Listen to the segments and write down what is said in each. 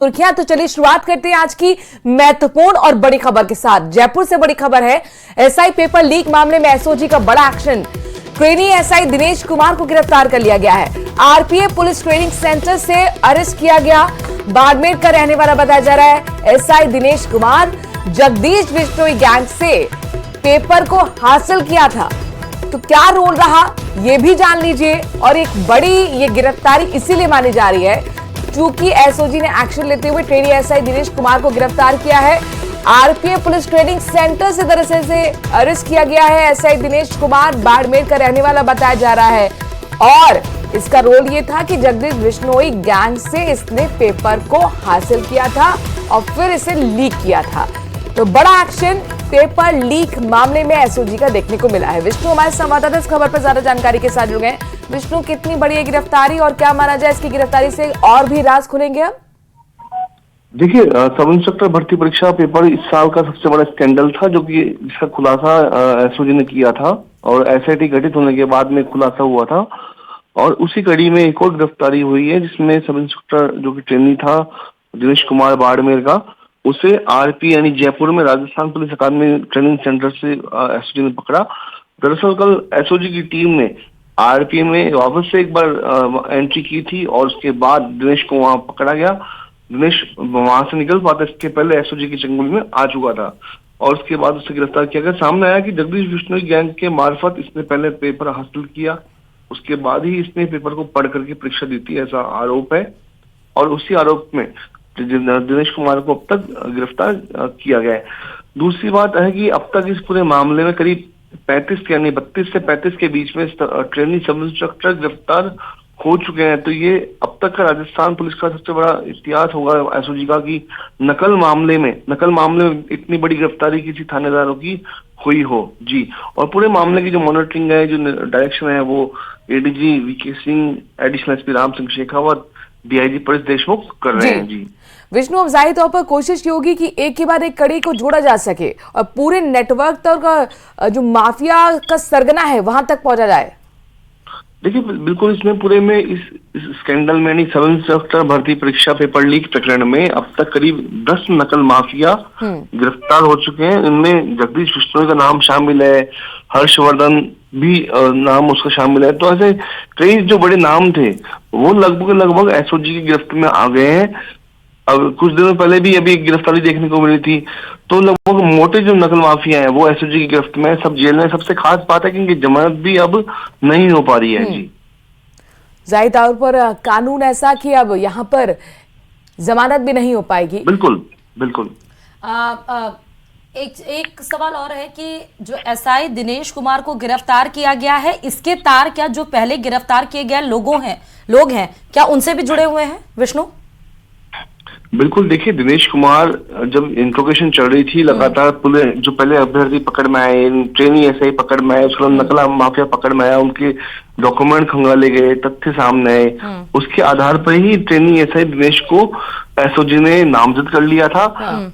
सुर्खियां तो चलिए शुरुआत करते हैं आज की महत्वपूर्ण और बड़ी खबर के साथ। जयपुर से बड़ी खबर है, एसआई पेपर लीक मामले में एसओजी का बड़ा action. Trainee SI Dinesh Kumar को गिरफ्तार कर लिया गया है। आरपीए पुलिस ट्रेनिंग सेंटर से अरेस्ट किया गया। बाड़मेर का रहने वाला बताया जा रहा है। एसआई दिनेश कुमार जगदीश बिश्नोई गैंग से पेपर को हासिल किया था, तो क्या रोल रहा ये भी जान लीजिए। और एक बड़ी ये गिरफ्तारी इसीलिए मानी जा रही है क्योंकि एसओजी ने एक्शन लेते हुए ट्रेनी एसआई दिनेश कुमार को गिरफ्तार किया है। आरपीए पुलिस ट्रेनिंग सेंटर से दरअसल से अरेस्ट किया गया है। एसआई दिनेश कुमार बाड़मेर का रहने वाला बताया जा रहा है और इसका रोल ये था कि जगदीश बिश्नोई गैंग से इसने पेपर को हासिल किया था और फिर इसे लीक किया था। तो बड़ा एक्शन पेपर लीक मामले में एसओजी का देखने को मिला है। विष्णु हमारे संवाददाता इस खबर पर ज्यादा जानकारी के साथ जुड़ गए। विष्णु, कितनी बड़ी है गिरफ्तारी और क्या माना जाए इसकी गिरफ्तारी से और भी राज खुलेंगे अब? देखिए, सब इंस्पेक्टर भर्ती परीक्षा पेपर इस साल का सबसे बड़ा स्कैंडल था, जो कि जिसका खुलासा एसओजी ने किया था और एसआईटी गठित होने के बाद में खुलासा हुआ था। और उसी कड़ी में एक और गिरफ्तारी हुई है, जिसमें सब इंस्पेक्टर जो कि ट्रेनी था दिनेश कुमार बाड़मेर का, उसे आरपी यानी जयपुर में राजस्थान पुलिस अकादमी ट्रेनिंग सेंटर से एसओजी ने पकड़ा। दरअसल कल एसओजी की टीम ने आरपी में वापस से एक बार एंट्री की थी और उसके बाद दिनेश को वहां पकड़ा गया। दिनेश वहां से निकल पाता इसके पहले एसओजी की चंगुल में आ चुका था और उसके बाद उसे गिरफ्तार किया गया। सामने आया कि जगदीश बिश्नोई गैंग के मार्फत इसने पहले पेपर हासिल किया, उसके बाद ही इसने पेपर को पढ़ करके परीक्षा दी थी, ऐसा आरोप है। और उसी आरोप में दिनेश कुमार को अब तक गिरफ्तार किया गया है। दूसरी बात है कि अब तक इस पूरे मामले में करीब 32 यानी 32 से 35 के बीच में ट्रेनी सब इंस्ट्रक्टर गिरफ्तार हो चुके हैं। तो ये अब तक का राजस्थान पुलिस का सबसे बड़ा इतिहास होगा एसओजी का कि नकल मामले में इतनी बड़ी गिरफ्तारी किसी थानेदारों की हुई हो। जी, और पूरे मामले की जो मॉनिटरिंग है, जो डायरेक्शन है, वो ADG VK Singh, additional SP Ram Singh Shekhawat, DIG Paresh Deshmukh कर रहे हैं। जी विष्णु, अब जाहिर तौर पर कोशिश ये होगी कि एक के बाद एक कड़ी को जोड़ा जा सके और पूरे नेटवर्क तक का जो माफिया का सरगना है वहां तक पहुंचा जाए। देखिए, बिल्कुल इसमें पूरे में इस स्कैंडल में यानी सब इंस्पेक्टर भर्ती परीक्षा पेपर लीक प्रकरण में अब तक करीब 10 नकल माफिया गिरफ्तार हो चुके हैं। इनमें जगदीश बिश्नोई का नाम शामिल है, हर्षवर्धन भी नाम उसका शामिल है। तो ऐसे कई जो बड़े नाम थे वो लगभग एसओजी की गिरफ्त में आ गए हैं। अब कुछ दिनों पहले भी अभी गिरफ्तारी देखने को मिली थी। तो लगभग मोटे जो नकल माफिया हैं वो एसओजी की गिरफ्त में, सब जेल में। सबसे खास बात है कि इनकी जमानत भी अब नहीं हो पा रही है। जी, जाहिर तौर पर कानून ऐसा कि अब यहाँ पर जमानत भी नहीं हो पाएगी। बिल्कुल बिल्कुल। एक सवाल और है कि जो एसआई दिनेश कुमार को गिरफ्तार किया गया है, इसके तार क्या जो पहले गिरफ्तार किए गए लोग हैं क्या उनसे भी जुड़े हुए हैं विष्णु? बिल्कुल, देखिए, दिनेश कुमार जब इंट्रोगेशन चल रही थी लगातार, जो पहले अभ्यर्थी पकड़ में आए, ट्रेनी एसआई पकड़ में आए, उसके बाद नकला माफिया पकड़ में आया, उनके डॉक्यूमेंट खंगाले गए, तथ्य सामने आए, उसके आधार पर ही ट्रेनी एसआई दिनेश को एसओजी ने नामजद कर लिया था।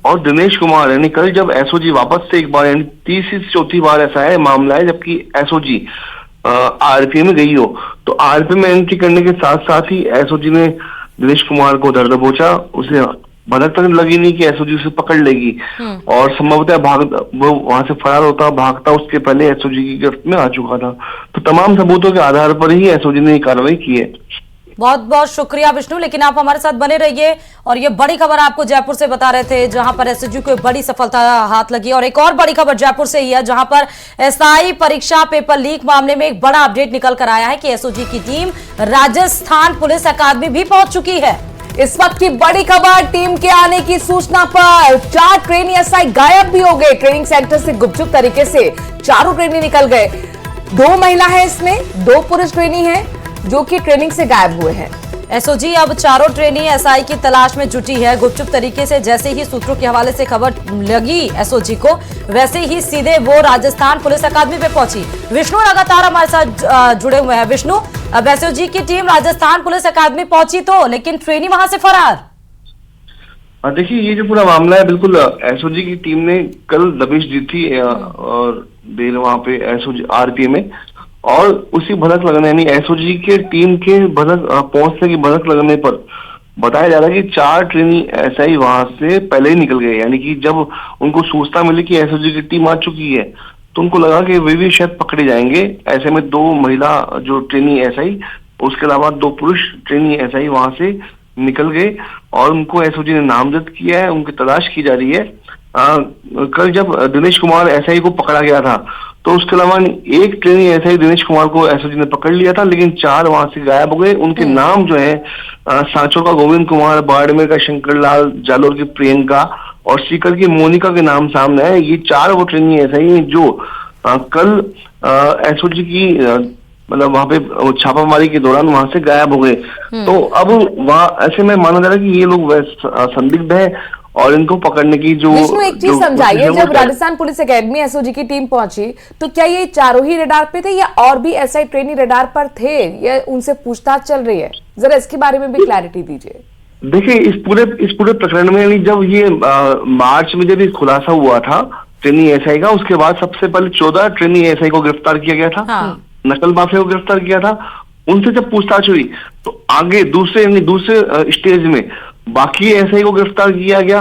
और दिनेश कुमार यानी कल जब एसओजी वापस से एक बार यानी तीसरी चौथी बार ऐसा है मामला है जबकि एसओजी आरपी में गई हो, तो आरपी में एंट्री करने के साथ साथ ही एसओजी ने दिनेश कुमार को दर्द पहुंचा। उसे भनक तक लगी नहीं कि एसओजी उसे पकड़ लेगी और संभवतः वो वहां से फरार होता भागता उसके पहले एसओजी की गिरफ्त में आ चुका था। तो तमाम सबूतों के आधार पर ही एसओजी ने कार्रवाई की है। बहुत बहुत शुक्रिया विष्णु, लेकिन आप हमारे साथ बने रहिए। और ये बड़ी खबर आपको जयपुर से बता रहे थे जहां पर एसओजी को बड़ी सफलता हाथ लगी। और एक और बड़ी खबर जयपुर से ही है जहां पर एसआई परीक्षा पेपर लीक मामले में एक बड़ा अपडेट निकल कर आया है कि एसओजी की टीम राजस्थान पुलिस अकादमी भी पहुंच चुकी है। इस वक्त की बड़ी खबर, टीम के आने की सूचना पर 4 ट्रेनी एसआई गायब भी हो गए। ट्रेनिंग सेंटर से गुपचुप तरीके से 4 ट्रेनी निकल गए। 2 महिला है इसमें, 2 पुरुष ट्रेनी है जो कि ट्रेनिंग से गायब हुए हैं। एसओजी अब 4 ट्रेनी एसआई की तलाश में जुटी है। गुपचुप तरीके से जैसे ही सूत्रों के हवाले से खबर लगी एसओजी को, वैसे ही सीधे वो राजस्थान पुलिस अकादमी पे पहुंची। विष्णु लगातार हमारे साथ जुड़े हुए हैं। विष्णु, अब एसओजी की टीम राजस्थान पुलिस अकादमी पहुंची तो, लेकिन ट्रेनी वहां से फरार। देखिए, ये जो पूरा मामला है, बिल्कुल एसओजी की टीम ने कल दबिश दी थी और देर वहां पे एसओजी आरपीए में, और उसी भनक लगने यानी एसओजी के टीम के भनक पहुंचने की भनक लगने पर बताया जा रहा है कि 4 ट्रेनी एसआई वहां से पहले ही निकल गए, यानी कि जब उनको सूचना मिली कि एसओजी की टीम आ चुकी है तो उनको लगा कि वे भी शायद पकड़े जाएंगे। ऐसे में 2 महिला जो ट्रेनी एसआई, उसके अलावा 2 पुरुष ट्रेनी एसआई वहां से निकल गए और उनको एसओजी ने नामजद किया है, उनकी तलाश की जा रही है। कल जब दिनेश कुमार एसआई को पकड़ा गया था तो उसके अलावा एक ट्रेनी एसआई दिनेश कुमार को एसओजी ने पकड़ लिया था, लेकिन 4 वहां से गायब हो गए। उनके नाम जो है सांचौर का गोविंद कुमार, बाड़मेर का शंकर लाल, जालोर की प्रियंका और सीकर की मोनिका के नाम सामने है। ये 4 वो ट्रेनी एसआई हैं जो कल एसओजी की मतलब वहां पे छापामारी के दौरान वहां से गायब हो गए। तो अब वहां ऐसे में माना जा रहा है कि ये लोग संदिग्ध है और इनको पकड़ने की जो विष्णु एक चीज समझाइए, जब राजस्थान पुलिस एकेडमी एसओजी की टीम पहुंची तो क्या ये चारों ही रडार पे थे या और भी एसआई ट्रेनी रडार पर थे या उनसे पूछताछ चल रही है? जरा इसके बारे में भी क्लैरिटी दीजिए। देखिए, इस पूरे प्रकरण में जब ये मार्च में जब ये खुलासा हुआ था ट्रेनी एसआई का, उसके बाद सबसे पहले 14 ट्रेनी एसआई को गिरफ्तार किया गया था। हाँ। नकल माफिया को गिरफ्तार किया था। उनसे जब पूछताछ हुई तो आगे दूसरे स्टेज में बाकी एसआई को गिरफ्तार किया गया।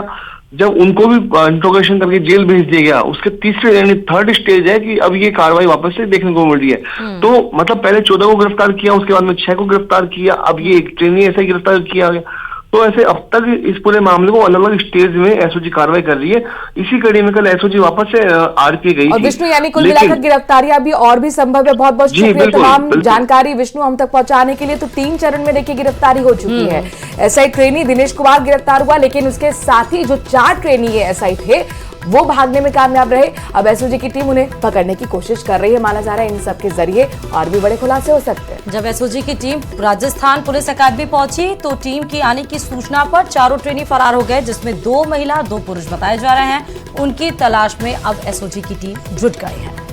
जब उनको भी इंट्रोगेशन करके जेल भेज दिया गया, उसके तीसरे यानी थर्ड स्टेज है कि अब ये कार्रवाई वापस से देखने को मिल रही है। तो मतलब पहले 14 को गिरफ्तार किया, उसके बाद में 6 को गिरफ्तार किया, अब ये एक ट्रेनी एसआई गिरफ्तार किया गया। तो ऐसे अब तक इस पूरे मामले को अलग अलग स्टेज में एसओजी कार्रवाई कर रही है। इसी कड़ी में कल एसओजी वापस से आरपी गई और विष्णु यानी कुल मिलाकर गिरफ्तारियां भी और भी संभव है। बहुत बहुत शुक्रिया तमाम जानकारी विष्णु हम तक पहुंचाने के लिए। तो 3 चरण में देखिए गिरफ्तारी हो चुकी है। एसआई ट्रेनी दिनेश कुमार गिरफ्तार हुआ, लेकिन उसके साथ ही जो 4 ट्रेनी एसआई थे वो भागने में कामयाब रहे। अब एसओजी की टीम उन्हें पकड़ने की कोशिश कर रही है। माना जा रहा है इन सब के जरिए और भी बड़े खुलासे हो सकते हैं। जब एसओजी की टीम राजस्थान पुलिस अकादमी पहुंची तो टीम की आने की सूचना पर 4 ट्रेनी फरार हो गए, जिसमें 2 महिला 2 पुरुष बताए जा रहे हैं। उनकी तलाश में अब एसओजी की टीम जुट गई है।